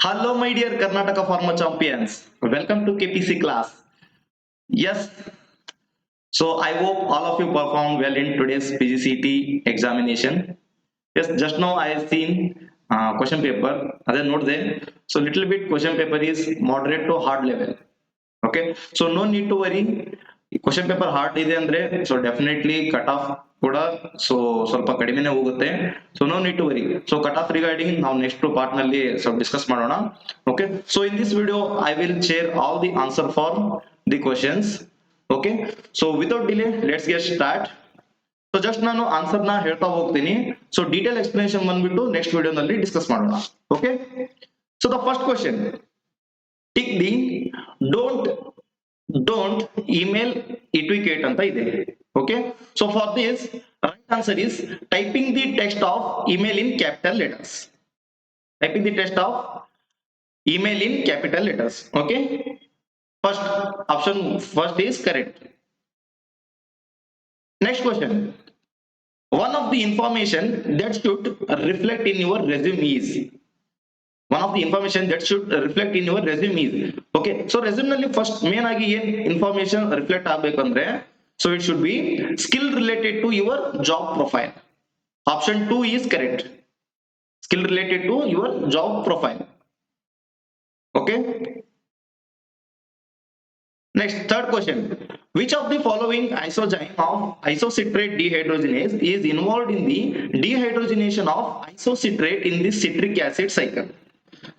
Hello, my dear Karnataka Pharma champions. Welcome to KPC class. Yes, so I hope all of you performed well in today's PGCET examination. Yes, just now I have seen question paper. Other note there. So little bit question paper is moderate to hard level. Okay, so no need to worry. Question paper hard ಇದೆ ಅಂದ್ರೆ so definitely cut off ಕೂಡ so ಸ್ವಲ್ಪ ಕಡಿಮೆನೆ ಹೋಗುತ್ತೆ. So no need to worry. So cut off regarding ನಾವು next part ನಲ್ಲಿ ಸ್ವಲ್ಪ discuss ಮಾಡೋಣ. Okay, so in this video I will share all the answer for the questions. Okay, so without delay let's get start. So just ನಾನು answer ನ ಹೇಳ್ತಾ ಹೋಗ್ತೀನಿ. So detail explanation ಬಂದ್ಬಿಟ್ಟು next video ನಲ್ಲಿ discuss ಮಾಡೋಣ. Okay, so the first question, tick the don't email etiquette anta ide. Okay, so for this right answer is typing the text of email in capital letters. Typing the text of email in capital letters. Okay, first option first is correct. Next question, one of the information that should reflect in your resume is. One of the information that should reflect in your resume is. Okay, so resume ನಲ್ಲಿ first main ಆಗಿ ಏನ್ information reflect ಆಗ್ಬೇಕಂದ್ರೆ, so it should be skill related to your job profile. Option 2 is correct. Skill related to your job profile. Okay, next third question, which of the following isozyme of isocitrate dehydrogenase is involved in the dehydrogenation of isocitrate in the citric acid cycle?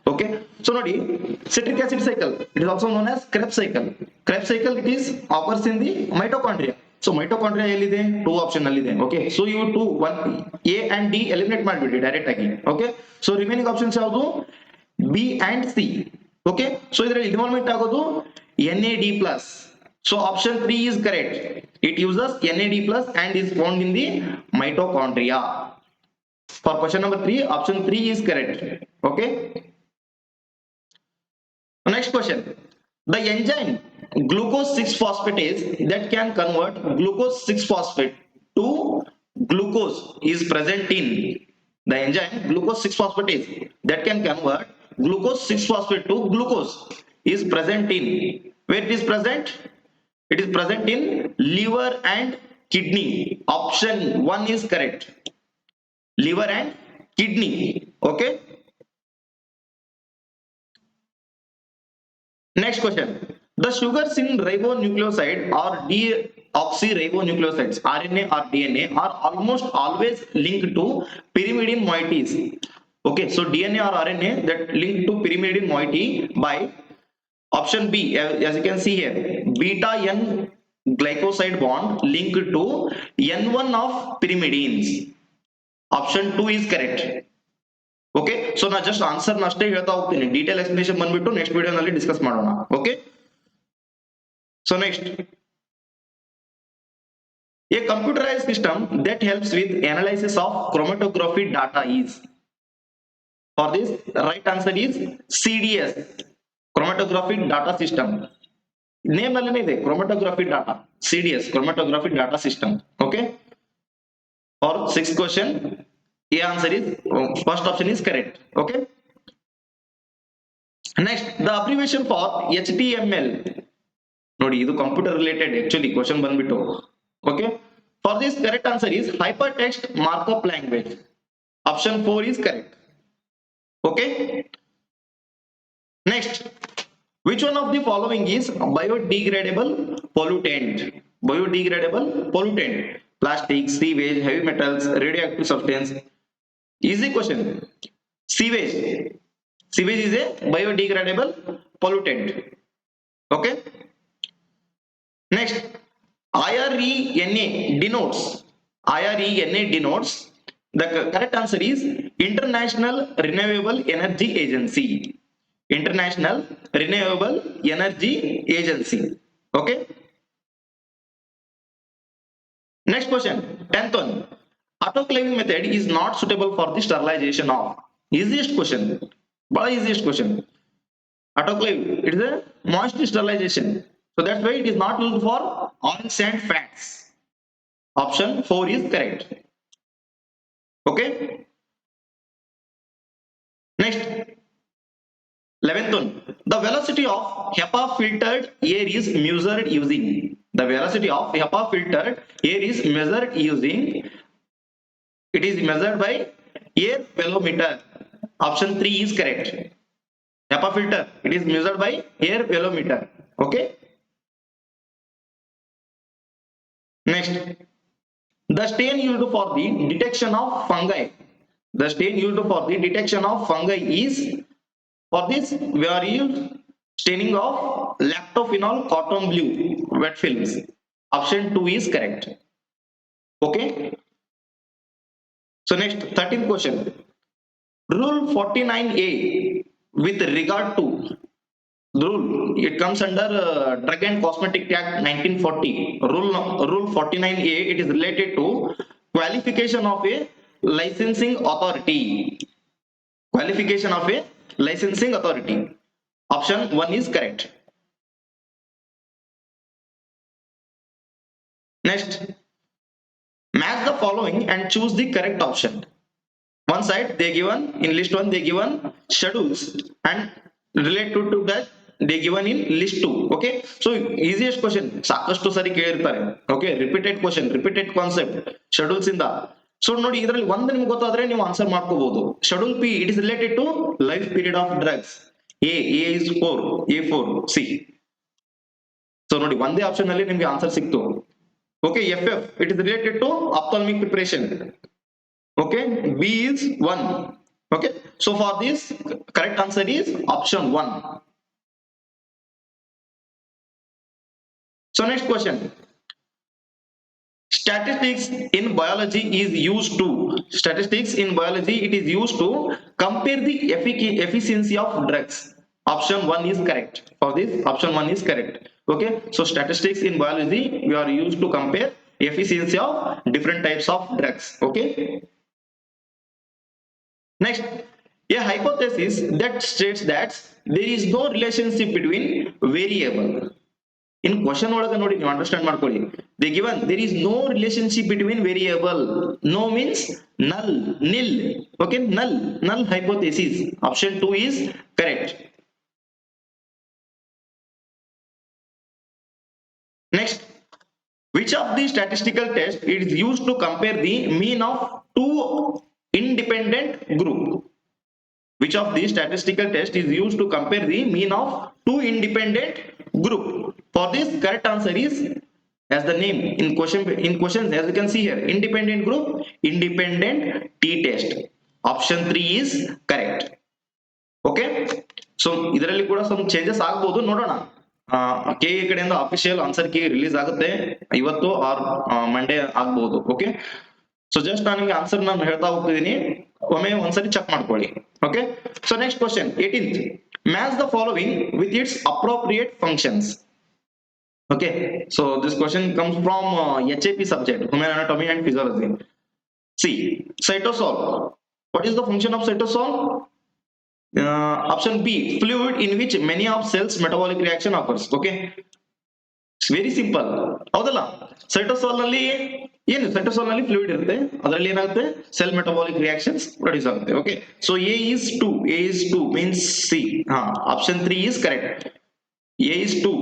Okay, so nodi, citric acid cycle, it is also known as Krebs cycle. Krebs cycle, it is occurs in the mitochondria. So mitochondria ellide two option allide. Okay, so you two one A and D eliminate ಮಾಡಬಿಡಿ direct ಆಗಿ. Okay, so remaining options ಯಾವುದು B and C. Okay, so ಇದರಲ್ಲಿ involvement ಆಗೋದು NAD+. So option 3 is correct. It uses NAD+ and is found in the mitochondria. For question number 3, option 3 is correct. Okay, next question, the enzyme glucose 6-phosphatase that can convert glucose 6-phosphate to glucose is present in. The enzyme glucose 6-phosphatase that can convert glucose 6-phosphate to glucose is present in. Where it is present? It is present in liver and kidney. Option 1 is correct. Liver and kidney. Okay, next question, the sugars in ribonucleoside or deoxyribonucleosides, RNA or DNA, are almost always linked to pyrimidine moieties. Okay, so DNA or RNA that link to pyrimidine moiety by option B, as you can see here, beta N glycoside bond linked to N1 of pyrimidines. Option 2 is correct. Okay, so na just answer na ಅಷ್ಟೇ ಹೇಳ್ತಾ ಹೋಗ್ತೀನಿ, detail explanation ಬಂದ್ಬಿಟ್ಟು next video ನಲ್ಲಿ discuss ಮಾಡೋಣ. Okay, so next, a computerized system that helps with analysis of chromatography data is. For this right answer is CDS, chromatographic data system. Name ನಲ್ಲೇನೆ ಇದೆ chromatography data, CDS, chromatography data system. Okay, for sixth question, A answer is first option is correct. Okay, next, the abbreviation for HTML, nodi idu computer related actually question bandibiಟ್ಟು. Okay, for this correct answer is hypertext markup language. Option 4 is correct. Okay, next, which one of the following is biodegradable pollutant? Biodegradable pollutant, plastic, sewage, heavy metals, radioactive substance. Easy question. Sewage is a biodegradable pollutant. Okay, next, IRENA denotes the correct answer is International Renewable Energy Agency. International Renewable Energy Agency. Okay, next question, 10th one, autoclaving method is not suitable for the sterilization of. Easiest question, bada easiest question. Autoclave, it is a moist sterilization, so that's why it is not used for oils and fats. Option 4 is correct. Okay, next, 11th one, the velocity of HEPA filtered air is measured using. The velocity of HEPA filtered air is measured using. It is measured by air velometer. Option 3 is correct. HEPA filter, it is measured by air velometer. Okay. Next, the stain used for the detection of fungi. The stain used for the detection of fungi is, for this we are used staining of lactophenol cotton blue wet films. Option 2 is correct. Okay. So next, 13th question. Rule 49A with regard to rule, it comes under Drug and Cosmetic Act 1940. Rule 49A, it is related to qualification of a licensing authority. Qualification of a licensing authority. Option 1 is correct. Next, match the following and choose the correct option. One side they given, in list 1 they given schedules, and related to that they given in list 2. Okay, so easiest question ಸಾಕಷ್ಟು ಸರಿ ಕೇಳಿರ್ತಾರೆ. Okay, repeated question, repeated concept, schedules ಇಂದ. So ನೋಡಿ, ಇದರಲ್ಲಿ ಒಂದು ನಿಮ್ಗೆ ಗೊತ್ತಾದ್ರೆ ನೀವು ಆನ್ಸರ್ ಮಾಡ್ಕೋಬಹುದು. Schedule P, it is related to life period of drugs. A is 4, A4, C. So ನೋಡಿ, ಒಂದೇ ಆಪ್ಷನ್ ಅಲ್ಲಿ ನಿಮ್ಗೆ ಆನ್ಸರ್ ಸಿಕ್ತು. Okay, FF, it is related to ophthalmic preparation. Okay, B is 1. Okay, so for this correct answer is option 1. So next question, statistics in biology is used to, statistics in biology it is used to compare the efficiency of drugs. Option 1 is correct. For this, option 1 is correct. Okay, so statistics in biology we are used to compare efficiency of different types of drugs. Okay. Next, a hypothesis that states that there is no relationship between variable. In question ಒಳಗೆ ನೋಡಿ, ನೀವು understand ಮಾಡ್ಕೊಳ್ಳಿ. They given there is no relationship between variable. No means null, nil. Okay, null hypothesis. Option 2 is correct. Next, which of the statistical tests is used to compare the mean of two independent group? Which of the statistical test is used to compare the mean of two independent group? For this, correct answer is, as the name in questions, as you can see here, independent group, independent t-test. Option 3 is correct. Okay, so ಇದರಲ್ಲಿ ಕೂಡ some changes ಆಗಬಹುದು, ನೋಡೋಣ. K ಕಡೆಯಿಂದ official answer key release ಆಗುತ್ತೆ ಇವತ್ತು R Monday ಆಗ್ಬಹುದು. Okay, so just ನಾನು ನಿಮಗೆ ಆನ್ಸರ್ ನಾನು ಹೇಳ್ತಾ ಹೋಗ್ತಿದ್ದೀನಿ, ಒಮ್ಮೆ ಒಂದ್ಸರಿ ಚೆಕ್ ಮಾಡ್ಕೊಳ್ಳಿ. Okay, so next question 18th, match the following with its appropriate functions. Okay, so this question comes from HAP subject, Human Anatomy and Physiology. See, cytosol. What is the function of cytosol? Option B, fluid in which many of cells metabolic reaction occurs. Okay, it's very simple. ಹೌದಲ್ಲ, ಸೈಟೋಸಾಲ್ ನಲ್ಲಿ ಏನು, ಸೈಟೋಸಾಲ್ ನಲ್ಲಿ fluid ಇರುತ್ತೆ, ಅದರಲ್ಲಿ ಏನಾಗುತ್ತೆ, cell metabolic reactions produce ಆಗುತ್ತೆ. Okay, so A is 2 means C. Option 3 is correct. A is 2.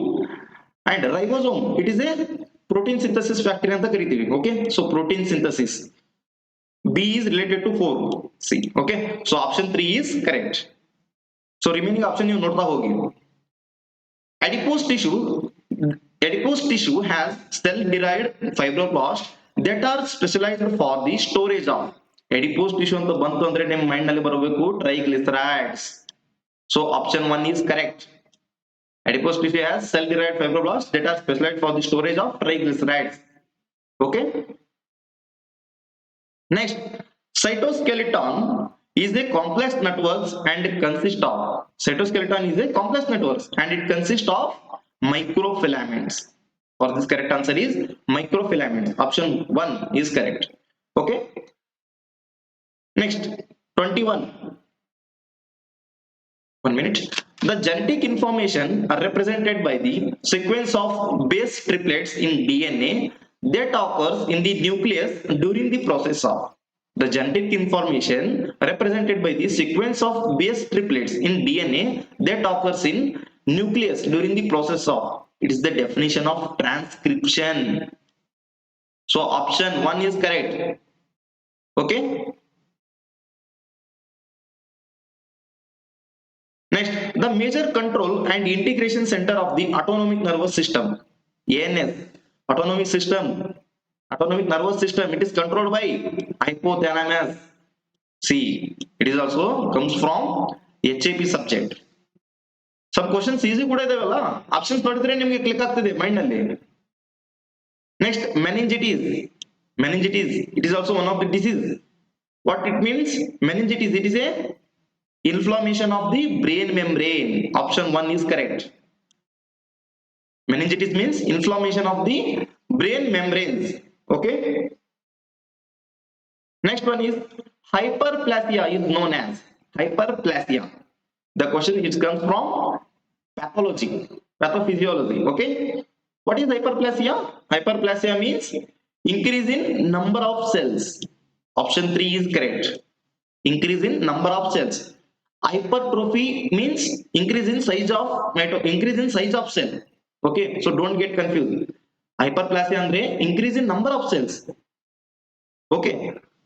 And ribosome, it is a protein synthesis factory ಅಂತ ಕರಿತೀವಿ. Okay, so protein synthesis. B is related to 4, C. Okay, so option 3 is correct. So remaining option ನೀವು ನೋಡ್ತಾ ಹೋಗಿ. Adipose tissue has cell derived fibroblasts that are specialized for the storage of. Adipose tissue ಅಂತ ಬಂತು ಅಂದ್ರೆ ನಿಮ್ಮ mind ನಲ್ಲಿ ಬರಬೇಕು triglycerides. So option 1 is correct. Adipose tissue has cell derived fibroblasts that are specialized for the storage of triglycerides. Okay, next, cytoskeleton is a complex network and consists of, cytoskeleton is a complex network and it consists of microfilaments. For this, correct answer is microfilaments. Option 1 is correct. Okay, next, 21. 1 minute. The genetic information are represented by the sequence of base triplets in DNA that occurs in the nucleus during the process of. The genetic information represented by the sequence of base triplets in DNA that occurs in nucleus during the process of. It is the definition of transcription. So option 1 is correct. Okay. Next, the major control and integration center of the autonomic nervous system, ANS, autonomic system, autonomic nervous system, it is controlled by hypothalamus. See, it is also comes from HAP subject. Some questions easy ಕೂಡ ಇದಾವಲ್ಲ, options ನೋಡಿದ್ರೆ ನಿಮಗೆ click ಆಗ್ತಿದೆ mind ನಲ್ಲಿ. Next, meningitis. Meningitis, it is also one of the disease. What it means? Meningitis, it is a inflammation of the brain membrane. Option 1 is correct. Meningitis means inflammation of the brain membranes. Okay. Next one is hyperplasia is known as hyperplasia. The question is comes from pathology, pathophysiology. Okay. What is hyperplasia? Hyperplasia means increase in number of cells. Option 3 is correct. Increase in number of cells. Hypertrophy means increase in size of cell. Okay, so don't get confused. Hyperplasia andre increase in number of cells. Okay,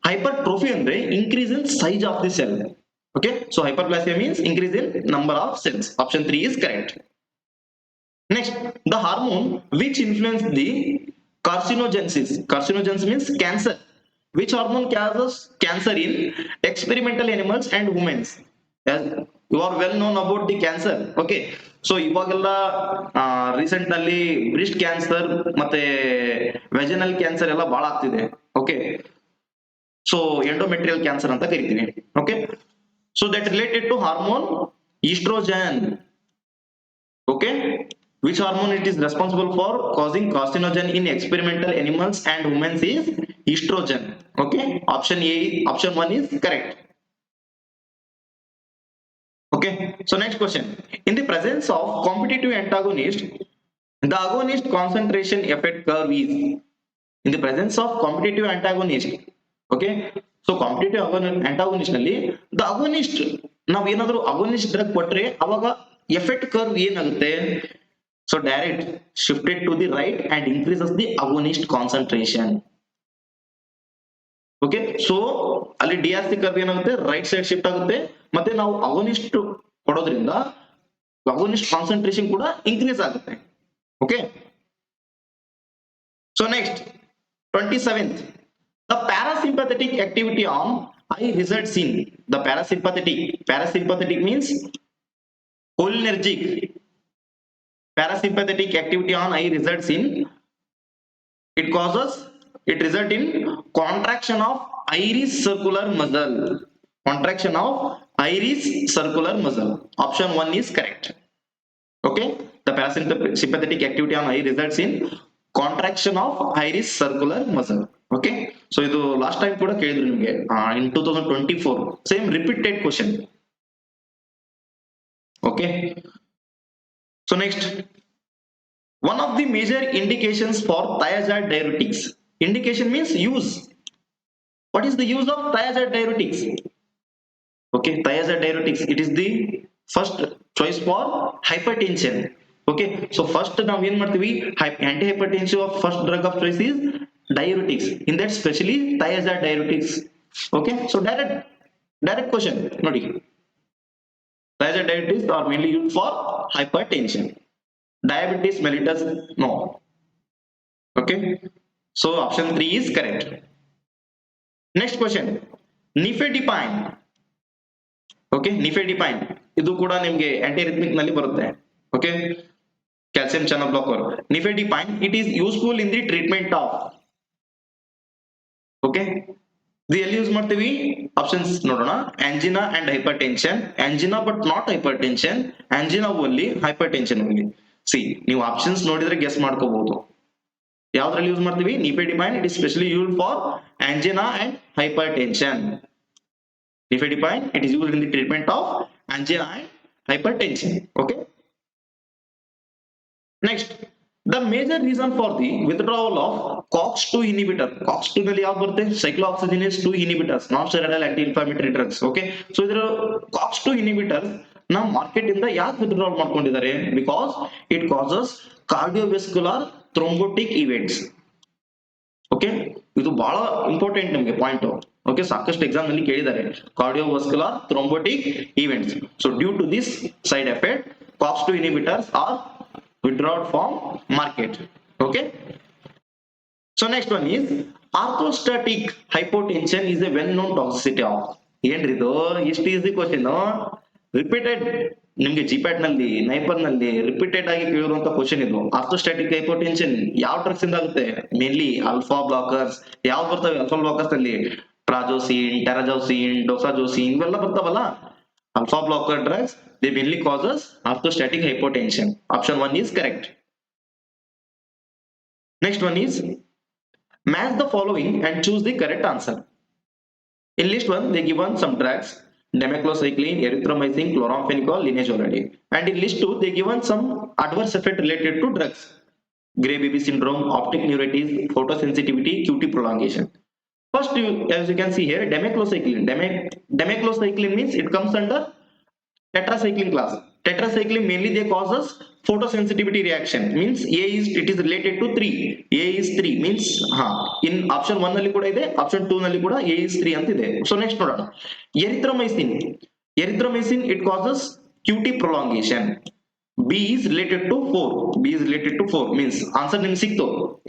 hypertrophy andre increase in size of the cell. Okay, so hyperplasia means increase in number of cells. Option 3 is correct. Next, the hormone which influence the carcinogenesis. Carcinogenesis means cancer. Which hormone causes cancer in experimental animals and humans? As you are well known about the cancer. Okay, so ಇವಾಗೆಲ್ಲ recent ನಲ್ಲಿ breast cancer ಮತ್ತೆ vaginal cancer ಎಲ್ಲ ಬಹಳ ಆಗ್ತಿದೆ. Okay, so endometrial cancer ಅಂತ ಕರಿತೀವಿ. Okay, so that related to hormone oestrogen. Okay, which hormone it is responsible for causing carcinogen in experimental animals and humans is estrogen. Okay, option 1 is correct. Okay, so next question. In the presence of competitive antagonist, the agonist concentration effect curve is. In the presence of competitive antagonist, okay, so competitive antagonist ನಲ್ಲಿ the agonist ನಾವು ಏನಾದರೂ agonist drug ಕೊಟ್ರೆ ಅವಾಗ effect curve ಏನಾಗುತ್ತೆ? So direct shifted to the right and increases the agonist concentration. Okay, so ಅಲ್ಲಿ DRC curve ಏನಾಗುತ್ತೆ? Right side shift ಆಗುತ್ತೆ, ಮತ್ತೆ ನಾವು agonist ಕೊಡೋದ್ರಿಂದ agonist concentration ಕೂಡ increase ಆಗುತ್ತೆ. Okay, so next 27th, the parasympathetic activity on eye results in. The parasympathetic means cholinergic. Parasympathetic activity on eye results in, it result in contraction of iris circular muscle. Contraction of iris circular muscle. Option 1 is correct. Okay, the parasympathetic activity on eye results in contraction of iris circular muscle. Okay, so ಇದು last time ಕೂಡ ಕೇಳಿದ್ರು ನಿಮಗೆ in 2024 same repeated question. Okay, so next, one of the major indications for thiazide diuretics. Indication means use. What is the use of thiazide diuretics? Okay, thiazide diuretics, it is the first choice for hypertension. Okay, so first ನಾವು ಏನ್ ಮಾಡ್ತೀವಿ, antihypertensive of first drug of choice is diuretics. In that specially thiazide diuretics. Okay, so direct question ನೋಡಿ. Thiazide diuretics are mainly used for hypertension. Diabetes mellitus, no. Okay, so option 3 is correct. Next question, nifedipine. Okay, nifedipine ಇದು ಕೂಡ ನಿಮಗೆ antiarrhythmic ನಲ್ಲಿ ಬರುತ್ತೆ. Okay, calcium channel blocker. Nifedipine, it is useful in the treatment of. Okay, the ಎಲ್ಲಿ use ಮಾಡ್ತೀವಿ? Options ನೋಡೋಣ. angina and hypertension, angina but not hypertension, angina only, hypertension only. C, ನೀವು options ನೋಡಿದ್ರೆ ಗೆಸ್ ಮಾಡ್ಕೋಬಹುದು ಯಾವ್ದ್ರಲ್ಲಿ use ಮಾಡ್ತೀವಿ. nifedipine, it is specially used for angina and hypertension. Nifedipine, it is used in the treatment of angina and hypertension. Okay, next, The major reason for the withdrawal of COX-2 inhibitor, COX-2 ನಲ್ಲಿ ಯಾವ್ದು ಬರುತ್ತೆ, cyclooxygenase 2 inhibitors, non steroidal anti inflammatory drugs. Okay, so ಇದರ COX-2 inhibitors ನಮ್ಮ market ಇಂದ ಯಾಕೆ withdrawal ಮಾಡ್ಕೊಂಡಿದ್ದಾರೆ? Because it causes cardiovascular thrombotic events. Okay, ಇದು ಬಹಳ ಇಂಪಾರ್ಟೆಂಟ್ ನಿಮಗೆ ಪಾಯಿಂಟ್. ಓಕೆ, ಸಾಕಷ್ಟು ಎಕ್ಸಾಮ್ ನಲ್ಲಿ ಕೇಳಿದ್ದಾರೆ cardiovascular thrombotic events. So due to this side effect COX-2 inhibitors are withdrawn from market. Okay, so next one is orthostatic hypotension is a well known toxicity of. ಏನ್ರಿ ಇದು, ಇಷ್ಟು easy question, repeated ನಿಮ್ಗೆ ಜಿಪ್ಯಾಟ್ ನಲ್ಲಿ ನೈಪರ್ ನಲ್ಲಿ repeated ಆಗಿ ಕೇಳಿರುವಂತ question ಇದು. ಆರ್ಥೋಸ್ಟಾಟಿಕ್ hypotension ಯಾವ drugs ಇಂದ ಆಗುತ್ತೆ? Mainly alpha blockers. ಯಾವ್ದು ಬರ್ತವೆ ಆಲ್ಫಾ ಬ್ಲಾಕರ್ಸ್ ಅಲ್ಲಿ? ಟ್ರಾಜೋಸಿನ್, ಟೆರಾಜೋಸಿನ್, ಡೋಸಾಜೋಸಿನ್ ಇವೆಲ್ಲ ಬರ್ತಾವಲ್ಲ. Alpha blocker drugs, they mainly causes orthostatic hypotension. Option 1 is correct. Next one is match the following and choose the correct answer. In list 1 they given some drugs: demeclocycline, erythromycin, chloramphenicol, linezolid. And in list 2 they given some adverse effect related to drugs: gray baby syndrome, optic neuritis, photosensitivity, QT prolongation. First, as you can see here, demeclocycline. Demeclocycline means it comes under tetracycline class. Tetracycline mainly they causes photosensitivity reaction. Means it is related to 3. A is 3 means in option 1 ನಲ್ಲಿ ಕೂಡ ಇದೆ, option 2 ನಲ್ಲಿ ಕೂಡ A is 3 ಅಂತ ಇದೆ. So next ನೋಡೋಣ. Erythromycin. Erythromycin it causes QT prolongation. B is related to 4. B is related to 4 means answer ನಿಮ್ಗೆ ಸಿಕ್ತು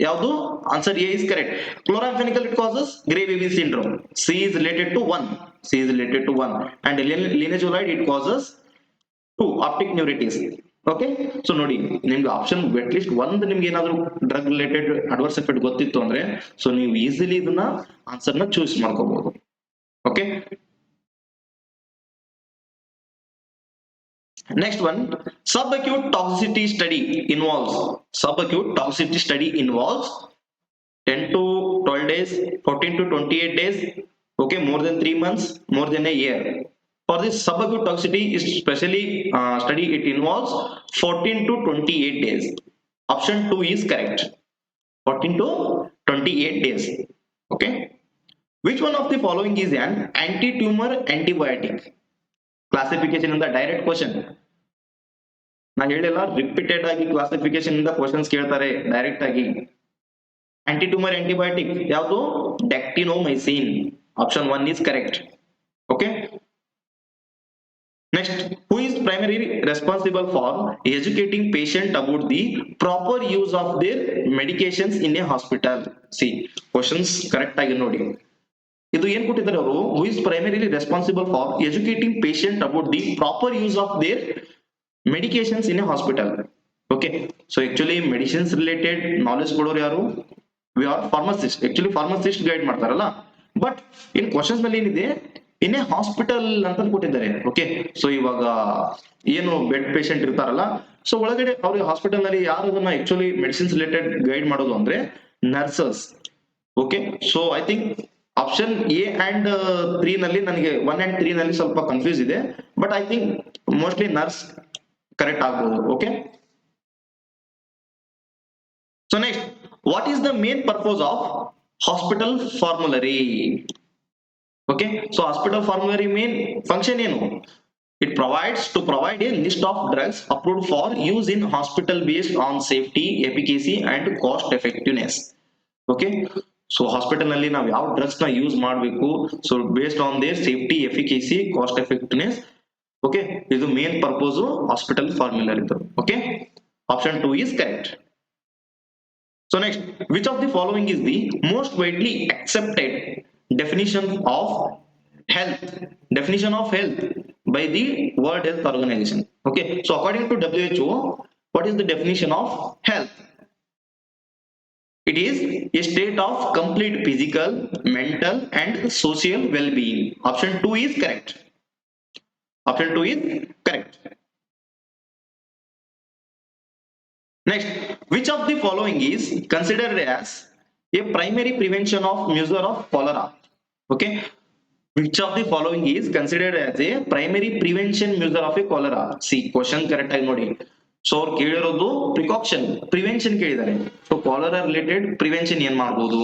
ಯಾವುದು? Answer A is correct. Chloramphenicol it causes gray baby syndrome. C is related to 1. C is related to 1. And linezolid it causes 2 optic neuritis. Okay, so ನೋಡಿ ನಿಮ್ಗೆ option at least ಒಂದು ನಿಮ್ಗೆ ಏನಾದ್ರು drug related adverse effect ಗೊತ್ತಿತ್ತು ಅಂದ್ರೆ so ನೀವು easily ಇದನ್ನ answer ನ ಚೂಸ್ ಮಾಡ್ಕೋಬಹುದು. Okay, next one, subacute toxicity study involves. Subacute toxicity study involves 10 to 12 days, 14 to 28 days, okay, more than 3 months, more than a year. For this subacute toxicity is specially study, it involves 14 to 28 days. Option 2 is correct. 14 to 28 days. Okay, which one of the following is an anti-tumor antibiotic? Classification ಇಂದ direct question. ನಾ ಹೇಳಿಲ್ಲ, repeated ಆಗಿ classification ಇಂದ questions ಕೇಳ್ತಾರೆ direct ಆಗಿ. Antitumor antibiotic ಯಾವುದು? Dactinomycin. Option 1 is correct. Okay, next, who is primarily responsible for educating patient about the proper use of their medications in a hospital? See, questions correct ಆಗಿ ನೋಡಿ. ಇದು ಏನ್ ಕೊಟ್ಟಿದ್ದಾರೆ ಅವರು? Who is primarily responsible for educating patient about the proper use of their medications in a hospital. Okay, so actually medicines related knowledge ಕೊಡೋರು ಯಾರು? We are pharmacist. Actually pharmacist guide ಮಾಡ್ತಾರಲ್ಲ, but in questions ನಲ್ಲಿ ಏನಿದೆ, in a hospital ಅಂತ ಕೊಟ್ಟಿದ್ದಾರೆ. Okay, so ಇವಾಗ ಏನು bed patient ಇರ್ತಾರಲ್ಲ, ಸೊ ಒಳಗಡೆ ಅವ್ರಿಗೆ ಹಾಸ್ಪಿಟಲ್ ನಲ್ಲಿ ಯಾರು ಅದನ್ನ ಆಕ್ಚುಲಿ ಮೆಡಿಸಿನ್ಸ್ ರಿಲೇಟೆಡ್ ಗೈಡ್ ಮಾಡೋದು ಅಂದ್ರೆ nurses. Okay, so I think option A and 3 ನಲ್ಲಿ ನನಗೆ 1 and 3 ನಲ್ಲಿ ಸ್ವಲ್ಪ ಕನ್ಫ್ಯೂಸ್ ಇದೆ, but I think mostly nurse correct ಆಗ್ಬೋದು. Okay, so next, what is the main purpose of hospital formulary? Okay, so hospital formulary main function ಏನು? It provides to provide a list of drugs approved for use in hospital based on safety, efficacy and cost effectiveness. Okay, so hospital ನಲ್ಲಿ ನಾವು ಯಾವ drugs ನ use ಮಾಡಬೇಕು, so based on there safety, efficacy, cost effectiveness. Okay, ಇದು main purpose hospital ಫಾರ್ಮುಲರ್ ಇದು. Okay, option 2 is correct. So next, which of the following is the most widely accepted definition of health? Definition of health by the World Health Organization. Okay, so according to WHO, what is the definition of health? It is a state of complete physical, mental and social well-being. Option 2 is correct. Option 2 is correct. Next, which of the following is considered as a primary prevention of measure of cholera? Okay, which of the following is considered as a primary prevention measure of a cholera? See, question correct ಆಗಿ ನೋಡಿ. So ಅವ್ರು ಕೇಳಿರೋದು precaution, prevention ಕೇಳಿದ್ದಾರೆ. So cholera related prevention ಏನ್ ಮಾಡ್ಬೋದು?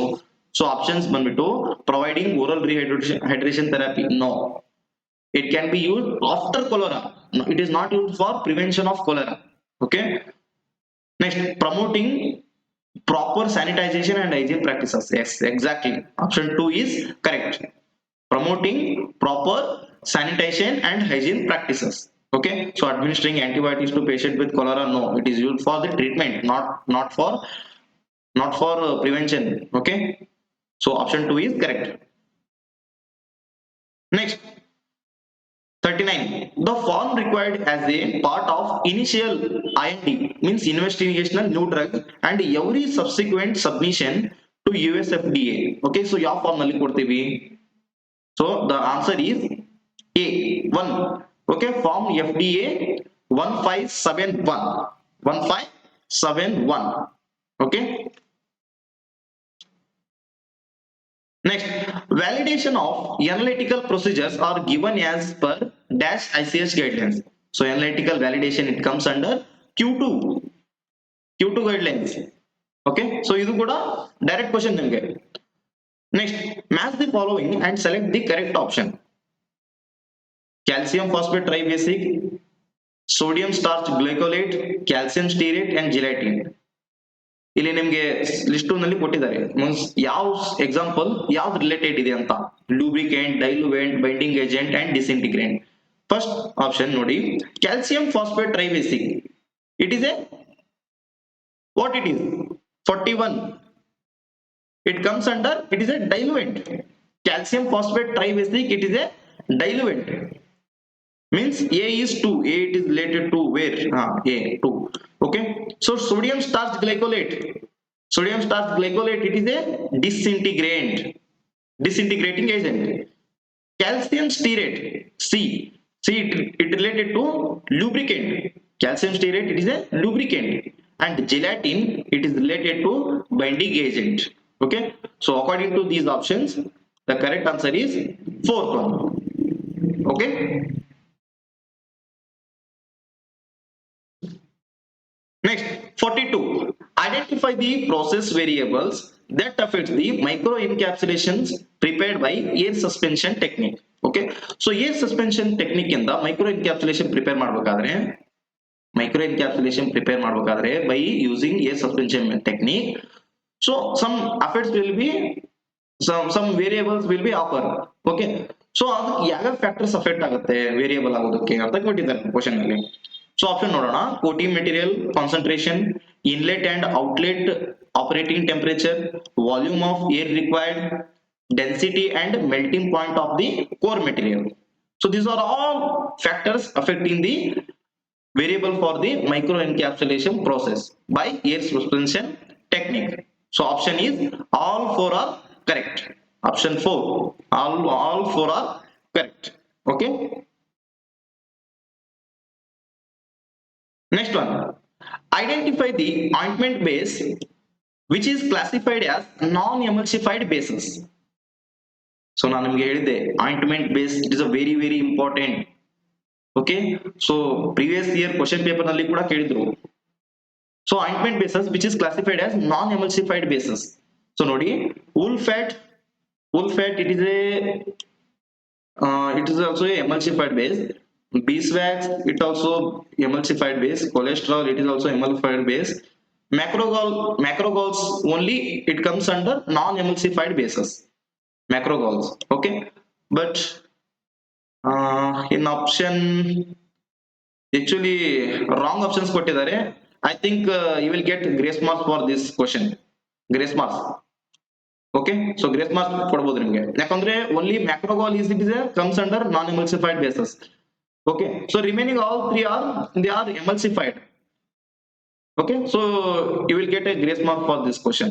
So options ಬಂದ್ಬಿಟ್ಟು providing oral rehydration therapy, no. It can be used after cholera. No, it is not used for prevention of cholera. Okay. Next, promoting proper sanitization and hygiene practices. Yes, exactly. Option 2 is correct. Promoting proper sanitation and hygiene practices. Okay. So administering antibiotics to patient with cholera, no. It is used for the treatment, not for prevention. Okay. So option 2 is correct. Next. 39. The form required as a part of initial IND means investigational new drug and every subsequent submission to US FDA. Okay, so ಯಾವ form ನಲ್ಲಿ ಕೊಡ್ತೀವಿ? So the answer is A 1. Okay, form FDA 1571. 1571. Okay. Next, validation of analytical procedures are given as per dash ICH guidelines. So analytical validation, it comes under Q2 guidelines. Okay, so idu kuda direct question nimge. Next, match the following and select the correct option. Calcium phosphate tribasic, sodium starch glycolate, calcium stearate and gelatin. ಇಲ್ಲಿ ನಿಮ್ಗೆ list ನಲ್ಲಿ ಕೊಟ್ಟಿದ್ದಾರೆ, means ಯಾವ example ಯಾವ್ದು related ಇದೆ ಅಂತ. Lubricant, diluent, binding agent and disintegrant. First option ನೋಡಿ, calcium phosphate tribasic. It is a what it is 41. It comes under, it is a diluent. Calcium phosphate tribasic, it is a diluent. Means A is 2. A it is related to where? A 2. Okay. So sodium starch glycolate. Sodium starch glycolate, it is a disintegrant, disintegrating agent. Calcium stearate, C. It related to lubricant. Calcium stearate, it is a lubricant. And gelatin, it is related to binding agent. Okay. So according to these options, the correct answer is fourth one. Okay. Next, 42. Identify the process variables that affect the microencapsulations prepared by air suspension technique. Okay. So air suspension technique in the microencapsulation prepare by using air suspension technique. So some effects will be, some variables will be occur. Okay. So ಅದಕ್ಕೆ ಯಾವ factors affect ಆಗುತ್ತೆ variable ಆಗೋದಕ್ಕೆ ಅಂತ ಕೊಟ್ಟಿದ್ದಾರೆ question ಅಲ್ಲಿ. So option ನೋಡೋಣ. Coating material concentration, inlet and outlet operating temperature, volume of air required, density and melting point of the core material. So these are all factors affecting the variable for the microencapsulation process by air suspension technique. So option is all four are correct. Option 4, all four are correct. Okay. Next one, identify the ointment base which is classified as non-emulsified bases. So ನಾನು ನಿಮಗೆ ಹೇಳಿದೆ ointment base, it is a very very important. Okay, so previous year question paper ನಲ್ಲಿ ಕೂಡ ಕೇಳಿದ್ರು. So ointment bases which is classified as non-emulsified bases. So ನೋಡಿ, wool fat, it is also a emulsified base. Beeswax, it also emulsified base. Cholesterol, it is also emulsified base. Macrogols only, it comes under non-emulsified bases. Macrogols. Okay, but in option, actually wrong options ಕೊಟ್ಟಿದ್ದಾರೆ. I think you will get grace marks for this question. Grace marks. Okay, so grace marks ಕೊಡಬಹುದು ನಿಮಗೆ, ಯಾಕಂದ್ರೆ only macrogol is comes under non-emulsified bases. Okay, so remaining all three are emulsified. Okay, so you will get a grace mark for this question.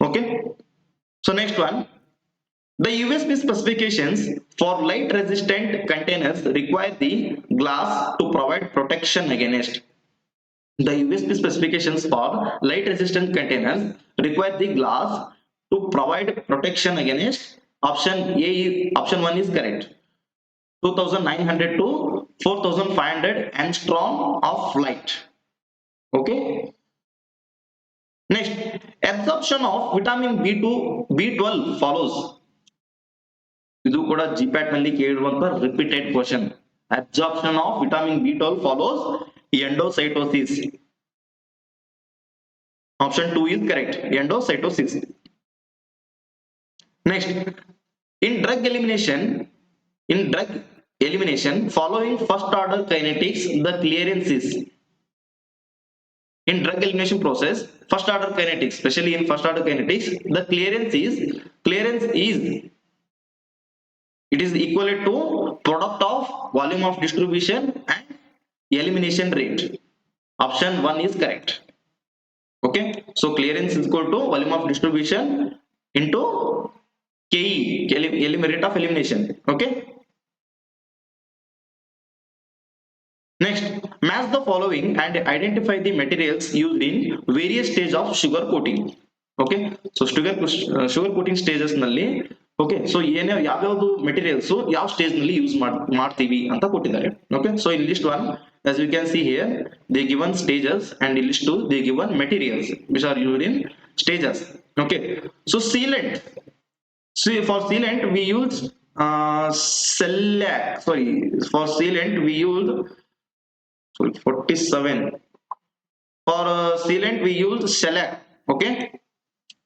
Okay, so next one, the USB specifications for light resistant containers require the glass to provide protection against. The USB specifications for light resistant containers require the glass to provide protection against. Option 1 is correct. 2900 to 4500 angstrom of light. Okay. Next, absorption of vitamin B2, B12 follows. ಇದು ಕೂಡ GPAT ನಲ್ಲಿ ಕೇಳಿರುವಂತ repeated question. Absorption of vitamin ಬಿ12 follows endocytosis. Option 2 is correct, endocytosis. Next, in drug elimination following first order kinetics, the clearance is. In drug elimination process, first order kinetics, especially in first order kinetics, the clearance is it is equal to product of volume of distribution and elimination rate. Option 1 is correct. Okay, so clearance is equal to volume of distribution into KE, rate of elimination. Okay. Next, match the following and identify the materials used in various stage of sugar coating. Okay, so sugar coating stages nalli. Okay, so ಯಾವ್ಯಾವುದು materials ಯಾವ stage ನಲ್ಲಿ use ಮಾಡ್ತೀವಿ ಅಂತ ಕೊಟ್ಟಿದ್ದಾರೆ. Okay, so in list 1, as you can see here, they given stages, and in list 2 they given materials which are used in stages. Okay, so sealant. So for sealant we use shellac. For sealant we use 47. For sealant we use shellac. Okay,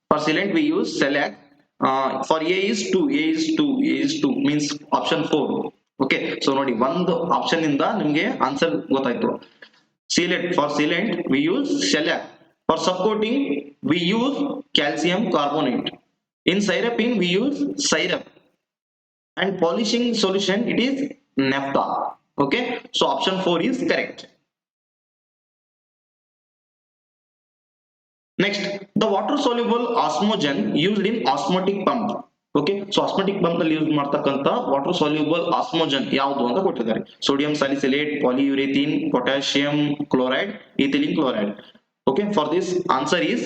for sealant we use shellac. For A is 2 means option 4. Okay, so nodi ಒಂದು option ಇಂದ ನಿಮಗೆ answer ಗೊತ್ತಾಯ್ತು. For sealant we use shellac. For subcoating we use calcium carbonate. In syruping we use syrup, and polishing solution it is naphtha. Okay, so option 4 is correct. Next, the water soluble osmogen used in osmotic pump. Okay, so osmotic pump ನಲ್ಲಿ use ಮಾಡ್ತಕ್ಕಂತ water soluble osmogen ಯಾವುದು ಅಂತ ಕೊಟ್ಟಿದ್ದಾರೆ. Sodium salicylate, polyurethane, potassium chloride, ethylene chloride. Okay, for this answer is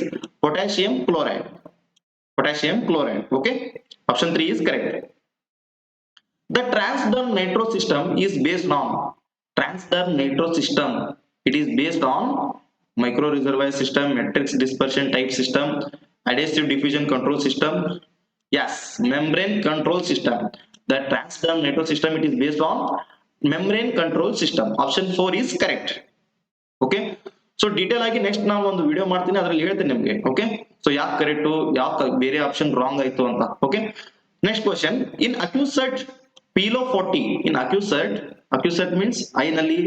potassium chloride. Okay, option 3 is correct. The transderm nitro system is based on it is based on micro reservoir system, matrix dispersion type system, adhesive diffusion control system. Yes, membrane control system. The transderm nitro system, it is based on membrane control system. Option 4 is correct. Okay, so detail ಆಗಿ next ನಾನು ಒಂದು video ಮಾಡ್ತೀನಿ, ಅದರಲ್ಲಿ ಹೇಳ್ತೀನಿ ನಿಮಗೆ. Okay, so ಯಾಕೆ correct, ಯಾಕೆ ಬೇರೆ ಆಪ್ಷನ್ ರಾಂಗ್ ಆಯ್ತು ಅಂತ. Okay, next question. In ocusert pilo 40, in ocusert means I ನಲ್ಲಿ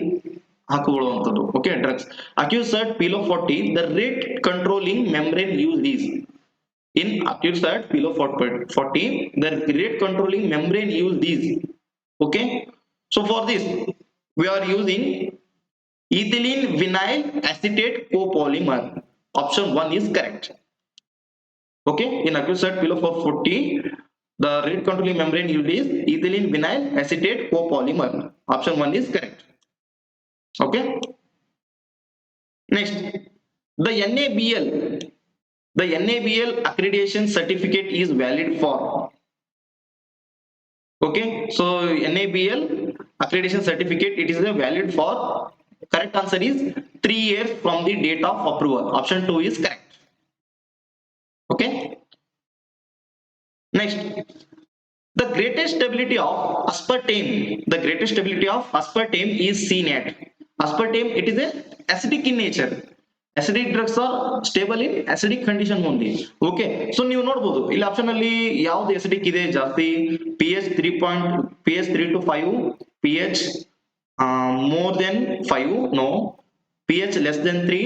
ಹಾಕುಕೊಳ್ಳುವಂಥದ್ದು. Okay, drugs. Ocusert pilo 40, the rate controlling membrane use is. In accused below 40, the rate controlling membrane used is. Okay, so for this we are using ethylene vinyl acetate copolymer. Option 1 is correct. Okay, in accused below 40, the rate controlling membrane used is ethylene vinyl acetate copolymer. Option 1 is correct. Okay, next, the NABL accreditation certificate is valid for. Okay, so NABL accreditation certificate, it is valid for. Correct answer is 3 years from the date of approval. Option 2 is correct. Okay, next, the greatest stability of aspartame is seen at. Aspartame, it is a acidic in nature. Acidic drugs are stable in acidic condition only. Okay, so ನೀವು ನೋಡಬಹುದು ಇಲ್ಲಿ option ಅಲ್ಲಿ ಯಾವುದು acidic ಇದೆ ಜಾಸ್ತಿ. pH 3 to 5, pH more than 5, no, pH less than 3,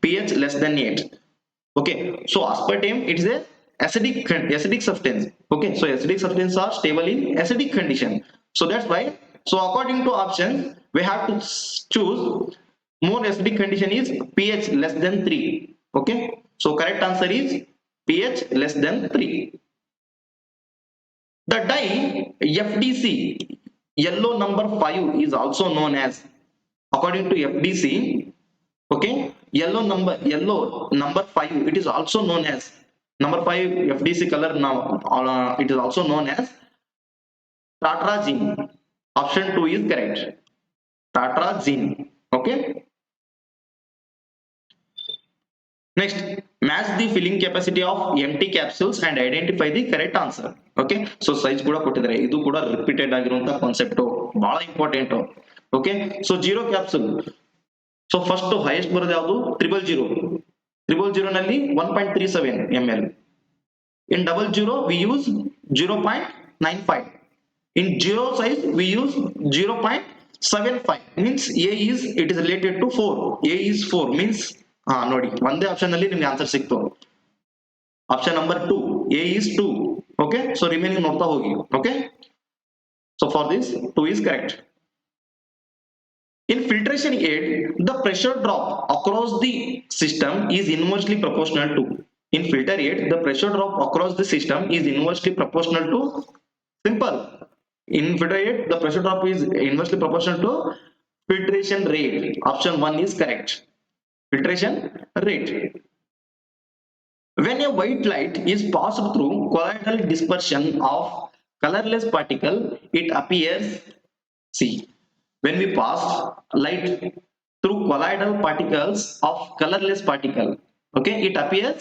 pH less than 8. Okay, so aspartame, it is a acidic substance. Okay, so acidic substances are stable in acidic condition, so that's why. So according to options we have to choose more acidic condition is pH less than 3. Okay, so correct answer is pH less than 3. The dye FDC yellow number 5 is also known as, according to FDC. Okay, yellow number 5, it is also known as number 5 FDC color. Now it is also known as tartrazine. Option 2 is correct. Tartrazine. Okay. Next, match the filling capacity of empty capsules and identify the correct answer. Okay, so size ಕೂಡ ಕೊಟ್ಟಿದ್ದಾರೆ, ಇದು ಕೂಡ repeated ಆಗಿರುವಂತ concept, ಬಹಳ important. Okay, so zero capsule. So first highest ಬರೋದು ಯಾವುದು? 000 ನಲ್ಲಿ 1.37 ml. In 00 we use 0.95. In zero size we use 0.75. Means A is, it is related to 4. A is 4 means ನೋಡಿ ಒಂದೇ ಆಪ್ಷನ್ ನಲ್ಲಿ ನಿಮ್ಗೆ ಆನ್ಸರ್ ಸಿಕ್ತು. Option number 2, A is 2. Okay, so remaining ನೋಡ್ತಾ ಹೋಗಿ. Okay, so for this 2 is correct. In filtration aid, the pressure drop across the system is inversely proportional to. In filter aid, the pressure drop across the system is inversely proportional to. Simple. In filter aid, the pressure drop is inversely proportional to filtration rate. Option 1 is correct. Filtration rate. When a white light is passed through colloidal dispersion of colorless particle, it appears. See, when we pass light through colloidal particles of colorless particle, okay, it appears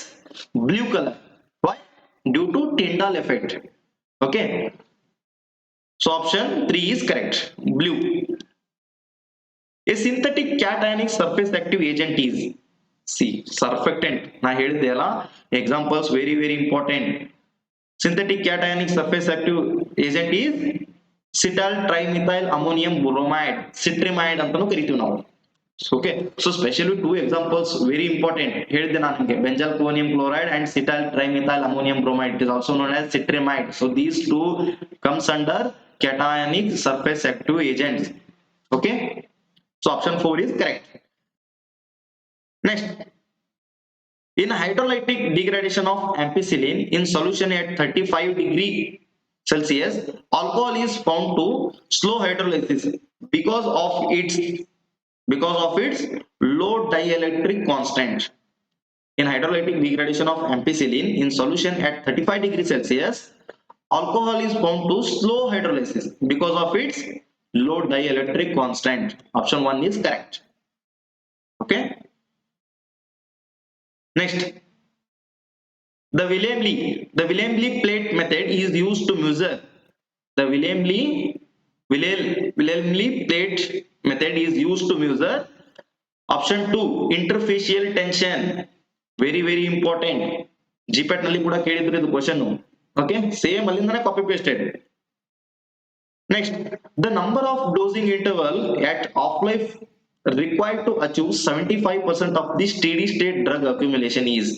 blue color. Why? Due to Tyndall effect. Okay, so option 3 is correct, blue. A synthetic cationic surface active agent is. See, surfactant na ಹೇಳಿದೆ ಅಲ್ಲ, examples very very important. Synthetic cationic surface active agent is cetyl trimethyl ammonium bromide, cetrimide ಅಂತಾನು ಕರಿತೀವಿ ನಾವು. Okay, so specially 2 examples very important ಹೇಳಿದ್ದೆ ನಾನು ನಿಮಗೆ, benzalkonium chloride and cetyl trimethyl ammonium bromide. It is also known as cetrimide. So these 2 comes under cationic surface active agents. Okay, so option 4 is correct. Next, in hydrolytic degradation of ampicillin in solution at 35 degree Celsius, alcohol is found to slow hydrolysis because of its low dielectric constant. In hydrolytic degradation of ampicillin in solution at 35 degrees Celsius, alcohol is found to slow hydrolysis because of its low dielectric constant. Option 1 is correct. Okay. Next, the Wilhelmli plate method is used to measure. The Wilhelmli plate method is used to measure. Option 2, interfacial tension. Very very important. GPAT ನಲ್ಲಿ ಕೂಡ ಕೇಳಿದ್ರು ಇದು question. Okay, same ಅಲ್ಲಿಂದನೇ copy pasted. Next, the number of dosing interval at off life required to achieve 75% of the steady state drug accumulation is.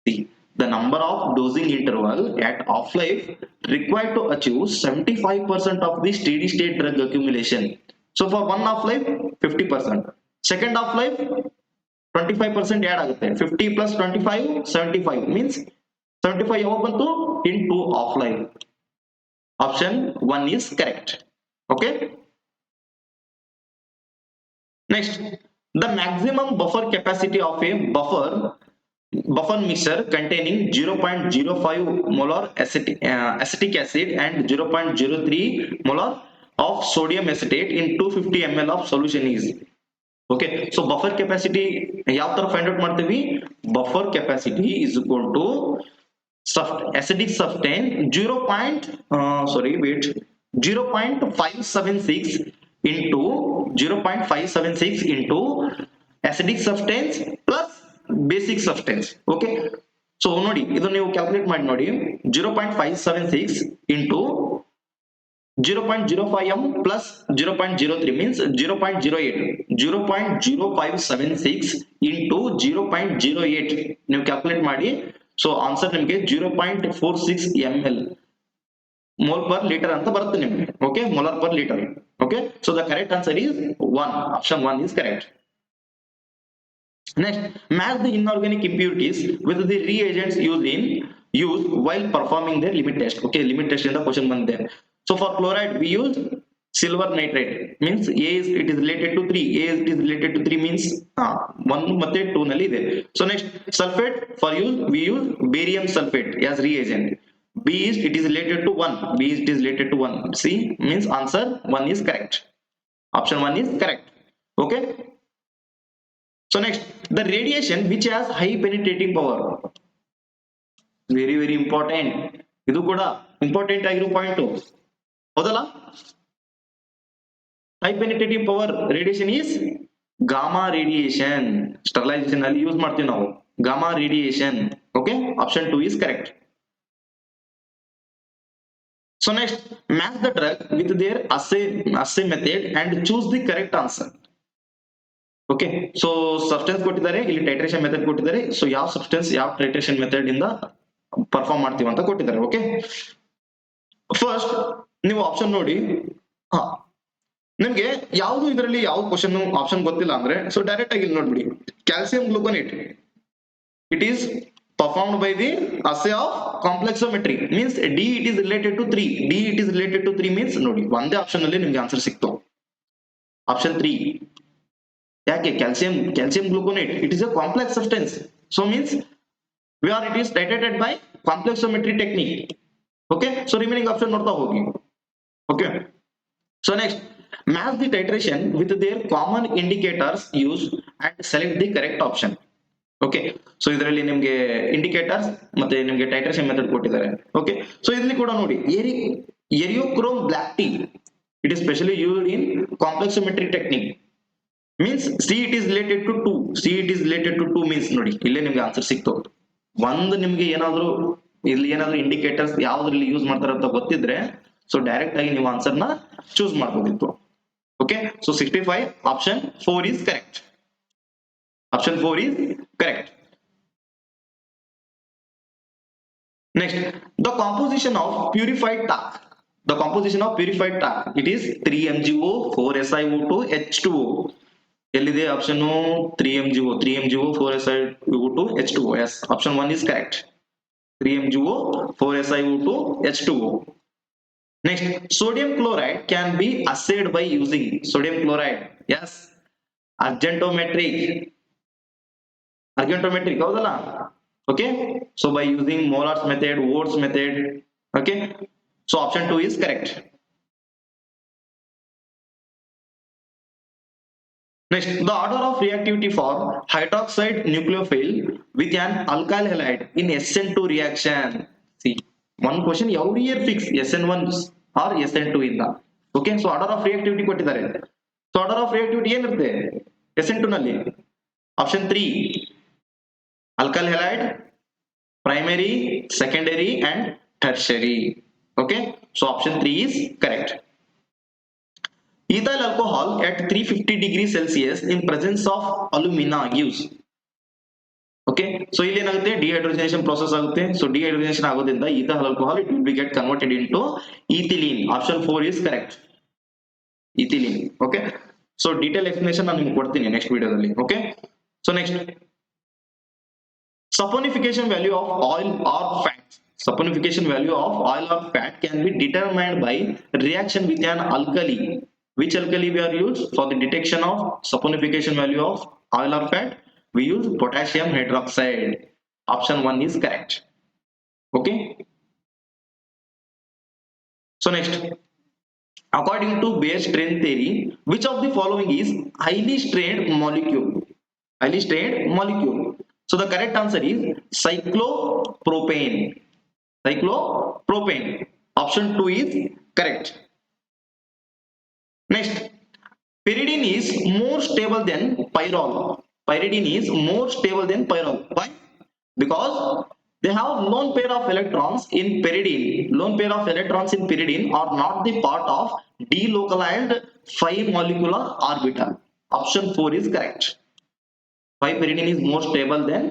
See, the number of dosing interval at off life required to achieve 75% of the steady state drug accumulation. So for one off life 50%, second off life 25% add ಆಗುತ್ತೆ. 50 plus 25 75 means 75 ಯಾವಾಗ ಬಂತು? in 2 off life. Option 1 is correct. Okay. Next, the maximum buffer capacity of a buffer mixture containing 0.05 molar acetic acid and 0.03 molar of sodium acetate in 250 ml of solution is. Okay, so buffer capacity ಯಾವ ತರ find out ಮಾಡ್ತೀವಿ? Buffer capacity is equal to acidic substance 0.576 into 0.576 into acidic substance plus basic substance. Okay, so ನೋಡಿ ಇದು ನೀವು calculate ಮಾಡಿ ನೋಡಿ, 0.576 into 0.05 m plus 0.03 means 0.08. 0.0576 into 0.08 ನೀವು calculate ಮಾಡಿ. ಸೊ ಆನ್ಸರ್ ನಿಮಗೆ 0.46 ml mole per liter ಅಂತ ಬರುತ್ತೆ ನಿಮಗೆ. Okay, molar per liter. Okay, so the correct answer is 1. Option 1 is correct. Next, match the inorganic impurities with the reagents used while performing their limit test. Okay, limit test in the question ಬಂದಿದೆ. So for chloride we use silver nitrate, means A is it is related to 3. A is it is related to 3 means 1 ಮತ್ತೆ 2 ನಲ್ಲಿ ಇದೆ. So next, sulfate for use we use barium sulfate as reagent. B is it is related to 1. B is it is related to 1. C means answer 1 is correct. Option 1 is correct. Okay. So next, the radiation which has high penetrating power. Very important. ಇದು ಕೂಡ important ಆಗಿರೋ point ಹೌದಲ್ಲ. High penetrating power radiation is gamma radiation. Sterilisation ಅಲ್ಲಿ use ಮಾಡ್ತೀವಿ ನಾವು gamma radiation. Okay, option 2 is correct. So next, match the drug with their assay method and choose the correct answer. Okay, so substance ಕೊಟ್ಟಿದ್ದಾರೆ, ಇಲ್ಲಿ titration method ಕೊಟ್ಟಿದ್ದಾರೆ. So ಯಾವ substance ಯಾವ titration method ಇಂದ perform ಮಾಡ್ತೀವಿ ಅಂತ ಕೊಟ್ಟಿದ್ದಾರೆ. ಓಕೆ, ಫಸ್ಟ್ ನೀವು ಆಪ್ಷನ್ ನೋಡಿ. ಹಾ, ನಿಮ್ಗೆ ಯಾವ್ದು ಇದರಲ್ಲಿ ಯಾವ ಕ್ವಶನ್ ಆಪ್ಷನ್ ಗೊತ್ತಿಲ್ಲ ಅಂದ್ರೆ ಸೊ ಡೈರೆಕ್ಟ್ ಆಗಿ ಇಲ್ಲಿ ನೋಡ್ಬಿಡಿ. Calcium gluconate, it is performed by the assay of complexometry, means D it is related to 3. D it is related to 3 means ನೋಡಿ ಒಂದೇ ಆಪ್ಷನ್ ಅಲ್ಲಿ ನಿಮ್ಗೆ ಆನ್ಸರ್ ಸಿಕ್ತು. ಆಪ್ಷನ್ 3. ಯಾಕೆ calcium gluconate it is a complex substance, so means where it is titrated by complexometry technique. Okay, so remaining option ನೋಡ್ತಾ ಹೋಗಿ. Okay, so next, match the titration with their common indicators used and select the correct option. Okay, so ಇದರಲ್ಲಿ ನಿಮ್ಗೆ indicators ಮತ್ತೆ ನಿಮ್ಗೆ titration method ಕೊಟ್ಟಿದ್ದಾರೆ. Okay, so ಇಲ್ಲಿ ಕೂಡ ನೋಡಿ eriochrome black T, it is specially used in complexometry technique, means C it is related to 2. C it is related to 2 means ನೋಡಿ ಇಲ್ಲೇ ನಿಮ್ಗೆ ಆನ್ಸರ್ ಸಿಕ್ತು. ಒಂದು ನಿಮ್ಗೆ ಏನಾದ್ರು ಇಲ್ಲಿ ಏನಾದ್ರು ಇಂಡಿಕೇಟರ್ಸ್ ಯಾವ್ದ್ರಲ್ಲಿ ಯೂಸ್ ಮಾಡ್ತಾರೆ ಅಂತ ಗೊತ್ತಿದ್ರೆ ಸೊ ಡೈರೆಕ್ಟ್ ಆಗಿ ನೀವು ಆನ್ಸರ್ ನ ಚೂಸ್ ಮಾಡ್ಬೋದಿತ್ತು. Okay, so 65 option 4 is correct. Option 4 is correct. Next, the composition of purified talc. The composition of purified talc, it is 3MgO, 4SiO2, H2O. ಎಲ್ಲಿದೆ option 3MgO, 4SiO2, H2O. Yes, option 1 is correct. 3MgO, 4SiO2, H2O. Next, sodium chloride can be assayed by using sodium chloride. Yes, argentometric. Argentometric ಹೌದಲ್ಲ. Okay, so by using Mohr's method, Volhard's method. Okay, so option 2 is correct. Next, the order of reactivity for hydroxide nucleophile with an alkyl halide in SN2 reaction. See, one question every year fix SN1 or SN2 ಇಂದ. Okay, so order of reactivity ಕೊಟ್ಟಿದ್ದಾರೆ. So order of reactivity ಏನಿರುತ್ತೆ SN2 ನಲ್ಲಿ? Option 3, alkyl halide, primary, secondary and tertiary. Okay, so option 3 is correct. Ethyl alcohol at 350 degrees Celsius in presence of alumina gives. Okay, so ಇಲ್ಲಿ ಏನಾಗುತ್ತೆ, ಡಿಹೈಡ್ರೋಜನೇಷನ್ process ಆಗುತ್ತೆ. So ಡಿಹೈಡ್ರೋಜನೇಷನ್ ಆಗೋದ್ರಿಂದ ethyl alcohol it will be get converted into ethylene. Option 4 is correct. Ethylene. Okay, so detail explanation ನಾನು ನಿಮಗೆ ಕೊಡ್ತೀನಿ next ವಿಡಿಯೋದಲ್ಲಿ. Okay, so next, saponification value of oil or fat. Saponification value of oil or fat can be determined by reaction with an alkali. Which alkali we are used for the detection of saponification value of oil or fat? We use potassium hydroxide. Option 1 is correct. Okay, so next, according to Bayes strain theory, which of the following is highly strained molecule? Highly strained molecule. So the correct answer is cyclopropane. Cyclopropane. Option 2 is correct. Next, pyridine is more stable than pyrrole. Pyridine is more stable than pyrrole. Why? Because they have lone pair of electrons in pyridine. Lone pair of electrons in pyridine are not the part of delocalized 5 molecular orbital. Option 4 is correct. Why pyridine is more stable than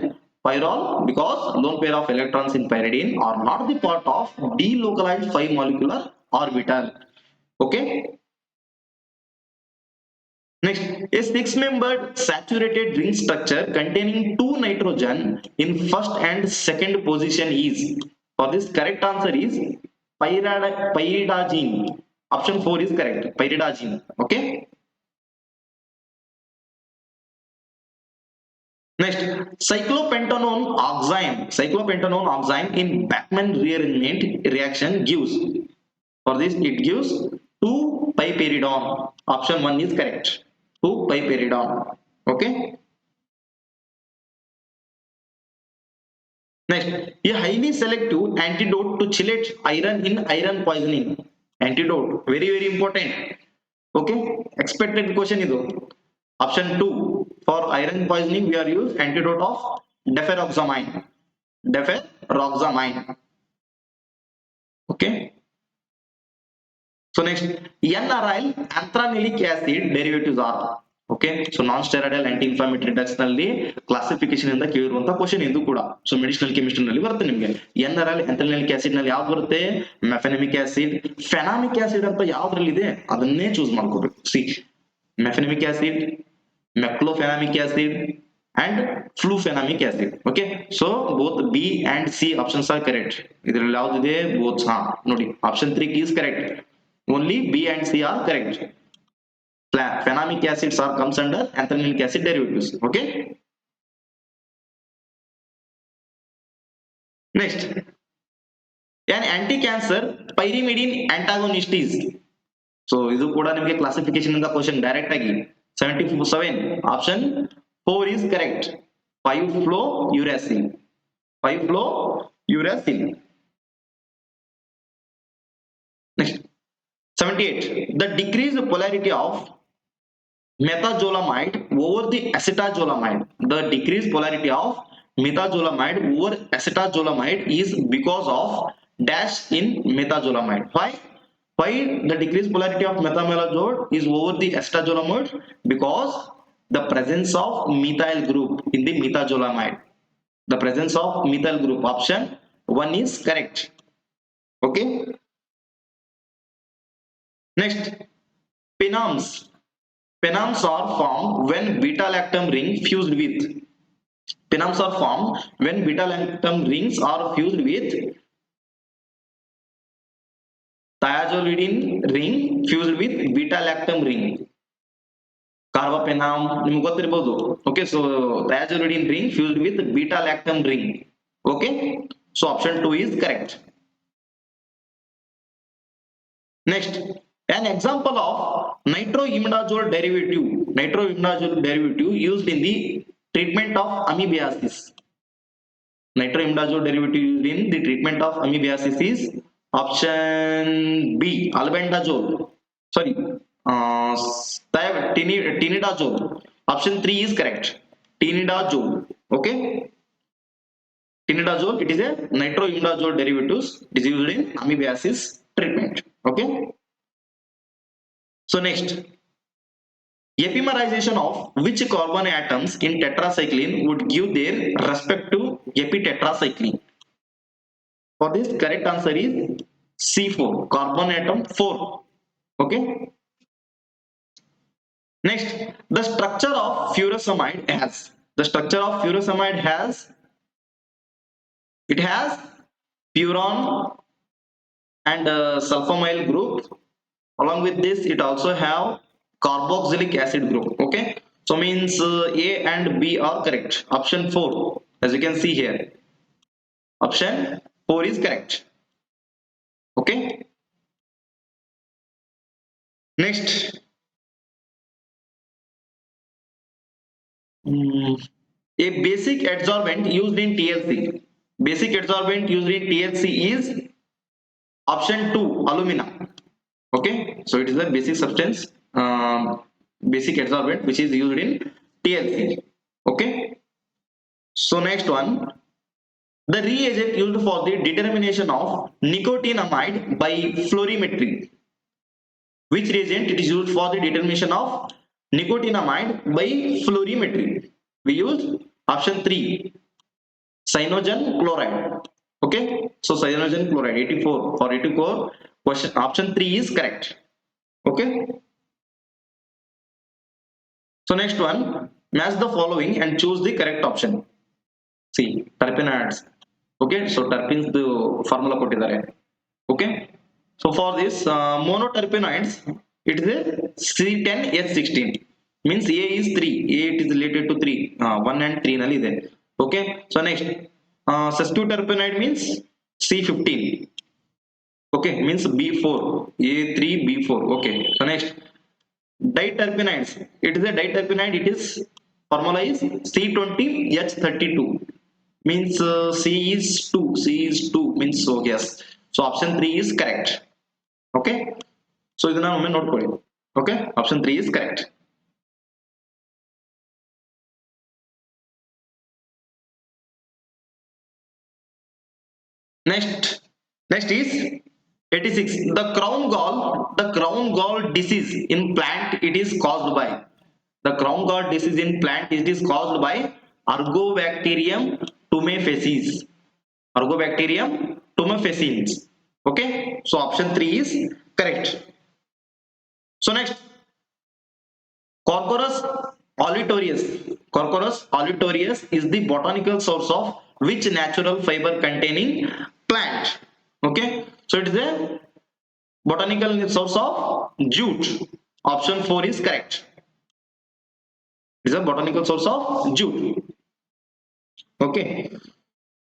pyrrole? Because lone pair of electrons in pyridine are not the part of delocalized 5 molecular orbital. Okay, next, a 6-membered saturated ring structure containing 2 nitrogen in first and second position is. For this, correct answer is pyridazine. Option 4 is correct. Pyridazine. Okay, next, cyclopentanone oxime in Bachmann rearrangement reaction gives. For this, it gives 2 piperidone. Option 1 is correct. 2 piperidone. Okay. Next, a highly selective antidote to chelate iron in iron poisoning. Antidote, very very important. Okay, expected question is option 2. For iron poisoning, we are used antidote of deferoxamine. Deferoxamine. Okay. So next, NRL anthranic acid derivatives are. Okay, so non-steroidal anti-inflammatory drugs ನಲ್ಲಿ classification ಇಂದ ಕೇಳಿರುವಂತ question ಇದು ಕೂಡ. So medicinal chemistry ನಲ್ಲಿ ಬರುತ್ತೆ ನಿಮಗೆ. NRL anthranic acid ನಲ್ಲಿ ಯಾವ್ದು ಬರುತ್ತೆ? ಮೆಫೆನಮಿಕ್ ಆಸಿಡ್, ಫೆನಾಮಿಕ್ ಆಸಿಡ್ ಅಂತ ಯಾವ್ದ್ರಲ್ಲಿ ಇದೆ ಅದನ್ನೇ ಚೂಸ್ ಮಾಡ್ಕೋಬೇಕು. C, mefenamic acid, meclofenamic acid and flufenamic acid. Okay, so both B and C options are correct. ಇದರಲ್ಲಿ ಯಾವ್ದಿದೆ? both. ನೋಡಿ, option 3 is correct. Only B and C are correct. Phenamic acids are comes under anthranic acid derivatives. Okay. Next, an anti-cancer pyrimidine antagonist is. So ಇದು ಕೂಡ ನಿಮಗೆ classification ಇಂದ question direct ಆಗಿ 77. Option 4 is correct. 5-fluorouracil. 5-fluorouracil. Next, 78. The decreased polarity of methazolamide over the acetazolamide. The decreased polarity of methazolamide over acetazolamide is because of dash in methazolamide. Why the decreased polarity of methazolide is over the acetazolamide? Because the presence of methyl group in the methazolamide. The presence of methyl group. Option 1 is correct. Okay. Next, penams. Penams are formed when beta-lactam ring fused with. Penams are formed when beta-lactam rings are fused with thiazolidine ring fused with beta-lactam ring. Carbapenem ನಿಮಗೆ ಗೊತ್ತಿರಬಹುದು. Okay, so thiazolidine ring fused with beta-lactam ring. Okay, so option 2 is correct. Next, an example of nitroimidazole derivative used in the treatment of amoebiasis. Nitroimidazole derivative used in the treatment of amoebiasis is option B, albendazole. Sorry, tinidazole. Option 3 is correct. Tinidazole. Okay, tinidazole, it is a nitroimidazole derivatives. It is used in amoebiasis treatment. Okay. So next, epimerization of which carbon atoms in tetracycline would give their respective epitetracycline? For this, correct answer is C4, carbon atom 4. Okay. Next, the structure of furosemide has. The structure of furosemide has. It has furon and sulfamyl group. Along with this, it also have carboxylic acid group. Okay, so means A and B are correct. Option 4, as you can see here, option 4 is correct. Okay. Next, a basic adsorbent used in TLC. Basic adsorbent used in TLC is option 2, alumina. Okay, so it is a basic substance, basic adsorbent which is used in TLC. Okay, so next one, the reagent used for the determination of nicotinamide by fluorimetry. Which reagent it is used for the determination of nicotinamide by fluorimetry? We use option 3, cyanogen chloride. Okay, so cyanogen chloride, 84. For 84 question, option 3 is correct. Okay, so next one, match the following and choose the correct option. See, terpenoids. Okay, so terpenes the formula ಕೊಟ್ಟಿದ್ದಾರೆ. Okay, so for this monoterpenoids, it is a C10H16, means A is 3. A it is related to 3, 1 and 3 ನಲ್ಲಿ ಇದೆ. Okay, so next, sesquiterpenoid means C15. Okay, means B4, A3, B4. Okay, so next, diterpenides. It is a diterpenide. It is formula is C20H32. Means C is 2. C is 2 means so yes. So option 3 is correct. Okay. So ಇದನ್ನ ಒಮ್ಮೆ ನೋಡ್ಕೊಳ್ಳಿ. Okay, option 3 is correct. Next is 86. The crown gall disease in plant, it is caused by, the crown gall disease in plant, it is caused by Argobacterium tumefaciens. Argobacterium tumefaciens. Okay, so option 3 is correct. So next, Corcorus olitorius. Corcorus olitorius is the botanical source of which natural fiber containing plant? Okay, so it is a botanical source of jute. Option 4 is correct. It is a botanical source of jute. Okay,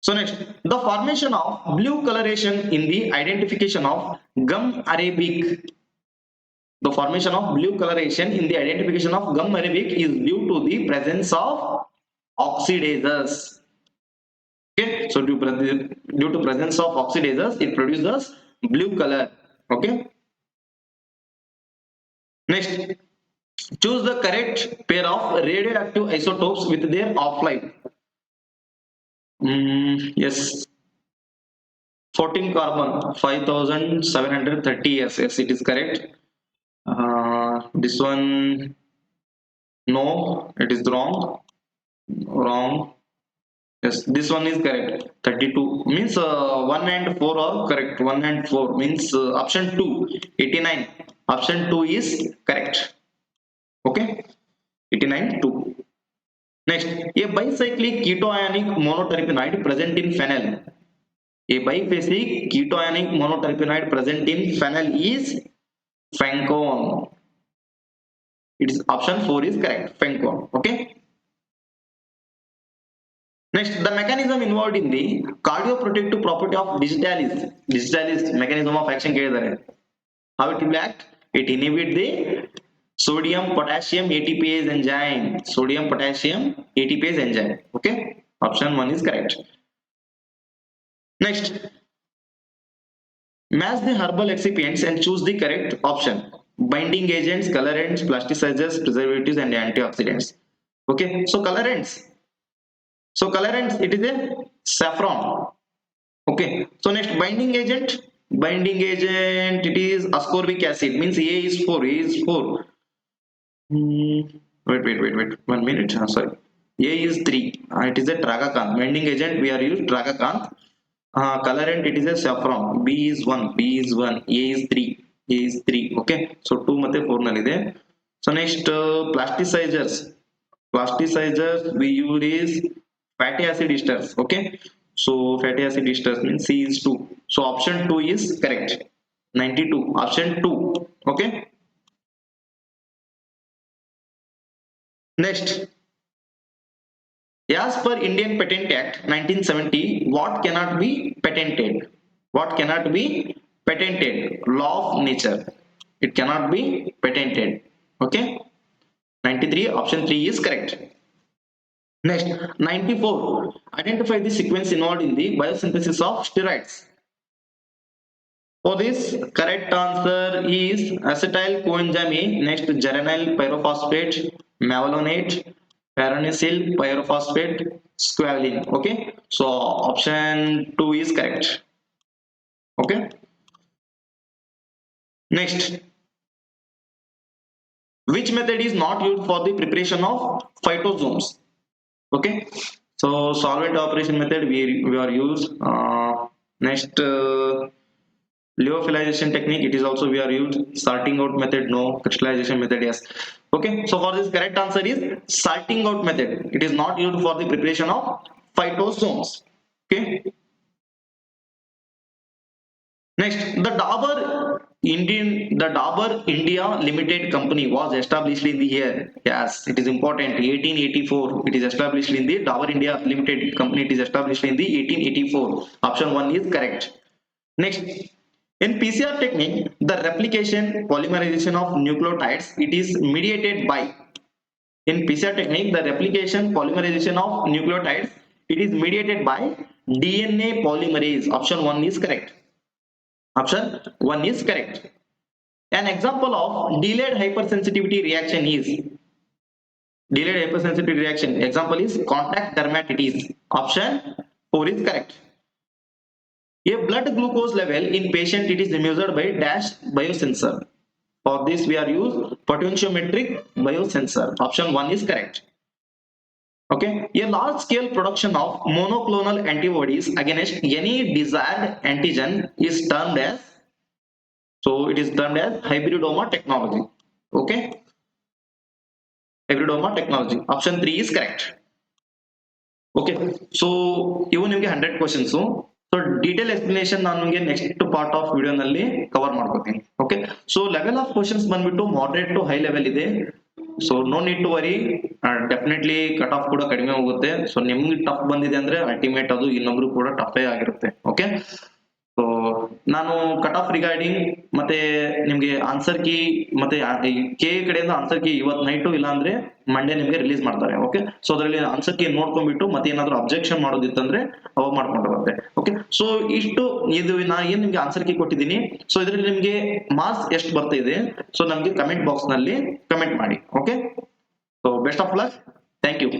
so next, the formation of blue coloration in the identification of gum arabic. The formation of blue coloration in the identification of gum arabic is due to the presence of oxidases. Okay, so due to presence of oxidases, it produces blue color. Okay, next, choose the correct pair of radioactive isotopes with their half-life. Yes, 14 carbon 5730 years. Yes, it is correct. This one, no, it is wrong. Yes, this one is correct. 32 means 1 and 4 are correct. 1 and 4 means option 2, 89. Option 2 is correct. Okay, 89 2. Next, a bicyclic ketoionic monoterpenoid present in phenyl. A biphasic ketoionic monoterpenoid present in phenyl is phencone. It is option 4 is correct. Phencone. Okay. Next, the mechanism involved in the cardioprotective property of digitalis. Digitalis mechanism of action ಕೇಳಿದ್ದಾರೆ. How it will act? It inhibit the sodium potassium ATPase enzyme. Sodium potassium ATPase enzyme. Okay. Option 1 is correct. Next, match the herbal excipients and choose the correct option. Binding agents, colorants, plasticizers, preservatives, and antioxidants. Okay, so colorants. So colorants, it is a saffron. Okay, so next, binding agent. Binding agent, it is ascorbic acid. Means A is 4. A is 4. Wait. 1 minute. Sorry. A is 3. It is a tragacanth. Binding agent, we are used tragacanth. Colorant, it is a saffron. B is 1. B is 1. A is 3. A is 3. Okay, so 2 ಮತ್ತೆ 4 ನಲ್ಲಿದೆ. So next, plasticizers. Plasticizers we use is fatty acid esters. Okay, so fatty acid esters means C is 2. So option 2 is correct. 92. Option 2. Okay. Next, as per Indian Patent Act 1970, what cannot be patented? What cannot be patented? Law of nature. It cannot be patented. Okay. 93. Option 3 is correct. Next, 94. Identify the sequence involved in the biosynthesis of steroids. For this, correct answer is acetyl coenzyme A. Next, geranyl pyrophosphate, malonate, farnesyl pyrophosphate, squalene. Okay, so option 2 is correct. Okay. Next, which method is not used for the preparation of phytosomes? Okay, so solvent evaporation method we are used. Next, lyophilization technique, it is also we are used. Salting out method, no. Crystallization method, yes. Okay, so for this, correct answer is salting out method. It is not used for the preparation of phytosomes. Okay. Next, the Dabur India Limited Company was established in the year. Yes, it is important. 1884. It is established in the Dabur India Limited Company. It is established in the 1884. Option 1 is correct. Next, In PCR technique, the replication polymerization of nucleotides, it is mediated by. In PCR technique, the replication polymerization of nucleotides, it is mediated by DNA polymerase. Option 1 is correct. Option 1 is correct. An example of delayed hypersensitivity reaction is delayed hypersensitivity reaction. Example is contact dermatitis. Option 4 is correct. A blood glucose level in patient, it is measured by dash biosensor. For this we are use potentiometric biosensor. Option 1 is correct. Okay, a large scale production of monoclonal antibodies against any desired antigen is termed as, so it is termed as hybridoma technology. Okay, hybridoma technology. Option 3 is correct. Okay, so ಇವು ನಿಮಗೆ 100 questions. So detail explanation ನಾನು ನಿಮಗೆ next part of video ನಲ್ಲಿ cover ಮಾಡ್ಕೋತೀನಿ. Okay, so level of questions ಬಂದ್ಬಿಟ್ಟು moderate to high level ಇದೆ. So no need to worry, definitely cut off ಕೂಡ ಕಡಿಮೆ ಹೋಗುತ್ತೆ. ಸೊ ನಿಮ್ಗೆ ಟಫ್ ಬಂದಿದೆ ಅಂದ್ರೆ ಅಲ್ಟಿಮೇಟ್ ಅದು ಇನ್ನೊಬ್ರು ಕೂಡ ಟಫೇ ಆಗಿರುತ್ತೆ. ಓಕೆ, ಸೊ ನಾನು ಕಟ್ ಆಫ್ ರಿಗಾರ್ಡಿಂಗ್ ಮತ್ತೆ ನಿಮ್ಗೆ ಆನ್ಸರ್ ಕೀ ಮತ್ತೆ ಕೆ ಕಡೆಯಿಂದ ಆನ್ಸರ್ ಕೀ ಇವತ್ತು ನೈಟು ಇಲ್ಲ ಅಂದ್ರೆ ಮಂಡೇ ನಿಮ್ಗೆ ರಿಲೀಸ್ ಮಾಡ್ತಾರೆ. ಓಕೆ, ಸೊ ಅದರಲ್ಲಿ ಆನ್ಸರ್ ಕೀ ನೋಡ್ಕೊಂಡ್ಬಿಟ್ಟು ಮತ್ತೆ ಏನಾದ್ರು ಅಬ್ಜೆಕ್ಷನ್ ಮಾಡೋದಿತ್ತಂದ್ರೆ ಅವಾಗ ಮಾಡ್ಕೊಂಡು ಬರುತ್ತೆ. ಓಕೆ, ಸೊ ಇಷ್ಟು ಇದು ನಾ ಏನ್ ನಿಮ್ಗೆ ಆನ್ಸರ್ ಕೀ ಕೊಟ್ಟಿದ್ದೀನಿ. ಸೊ ಇದರಲ್ಲಿ ನಿಮ್ಗೆ ಮಾರ್ಕ್ಸ್ ಎಷ್ಟು ಬರ್ತಾ ಇದೆ, ಸೊ ನಮ್ಗೆ ಕಮೆಂಟ್ ಬಾಕ್ಸ್ ನಲ್ಲಿ ಕಮೆಂಟ್ ಮಾಡಿ. Okay, so best of luck, thank you.